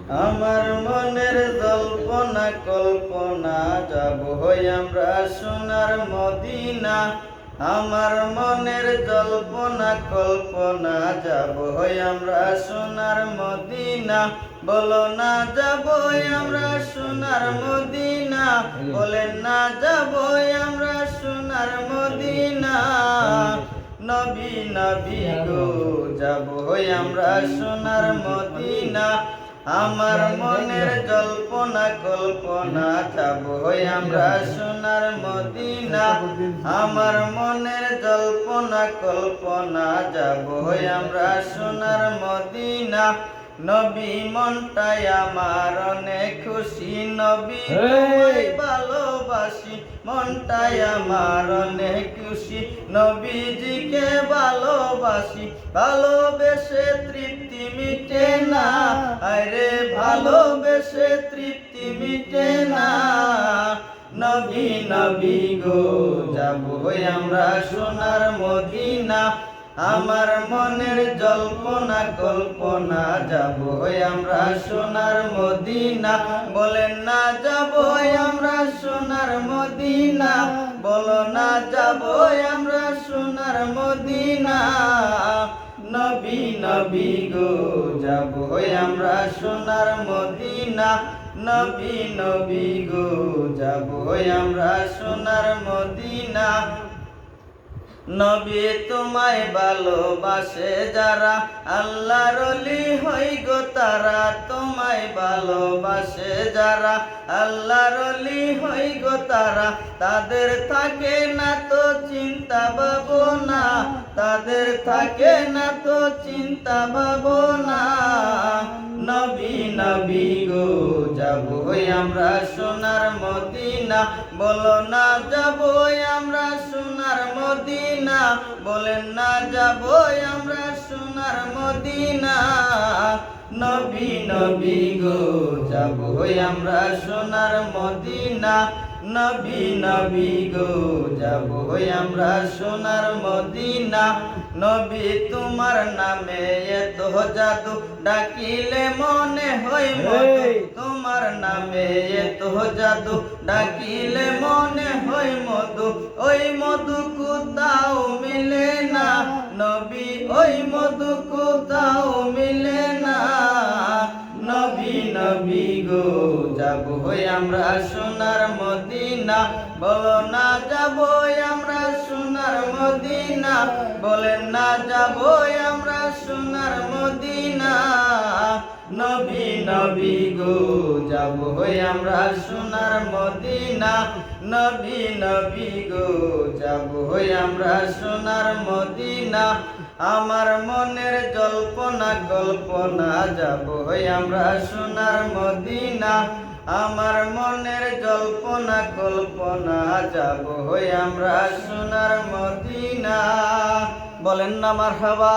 আমার মনের জল্পনা কল্পনা যাব হই আমরা সোনার মদিনা। আমার মনের জল্পনা কল্পনা যাব হই আমরা সোনার মদিনা। বলো না যাব আমরা সোনার মদিনা, বলেন না যাব আমরা সোনার মদিনা। নবী নবী গো যাব হই আমরা সোনার মদিনা। আমার মনের জল্পনা কল্পনা যাব হই আমরা সোনার মদিনা। আমার মনের জল্পনা কল্পনা যাব হই আমরা সোনার মদিনা। নবী মনটাই আমার অনেক খুশি, নবী তোমায় ভালোবাসি। মনটাই আমার অনেক খুশি, নবীজিকে ভালোবাসি। ভালোবেসে তৃপ্তি মিটে না, আরে ভালোবেসে তৃপ্তি মিটে না। নবী নবী গো যাব হই আমরা সোনার মদিনা। আমার মনের জল্পনা কল্পনা যাব হই আমরা সোনার মদিনা। বলেন না যাব আমরা সোনার মদিনা, বলো না যাব আমরা সোনার মদিনা। নবী নবী গো যাব হই আমরা সোনার মদিনা। নবী নবী গো যাব হই আমরা সোনার মদিনা। নবী তোমায় ভালোবাসে যারা, আল্লাহর ওলি হই গো তারা। তোমায় ভালোবাসে যারা, আল্লাহর ওলি হই গো তারা। তাদের থাকে না তো চিন্তা ভাবনা, তাদের থাকে না তো চিন্তা ভাবনা। নবী নবী গো যাব হই আমরা সোনার মদিনা। বলো না যাব আমরা সোনার মদিনা, বলেন না যাব আমরা সোনার মদিনা। নবী নবী গো যাব হই আমরা সোনার মদিনা। নবী নবী গো যাব হই আমরা সোনার মদিনা। নবী তোমার নামে এত জাদু, ডাকিলে মনে হয় মধু। তোমার নামে এত জাদু, ডাকিলে মনে হয় মধু। ওই মধু কোথাও মিলে না, নবী ওই মধু কোথাও মিলে না। নবী নবী গো যাব হই আমরা সোনার মদিনা। বলো না যাব আমরা সোনার মদিনা, বলেন না যাব আমরা সোনার মদিনা। নবী নবী গো যাব হই আমরা সোনার মদিনা। নবী নবী গো যাব হই আমরা সোনার মদিনা। আমার মনের জল্পনা কল্পনা যাব হই আমরা সোনার মদিনা। আমার মনের জল্পনা কল্পনা যাব হই আমরা সোনার মদিনা। বলেন না মারহাবা।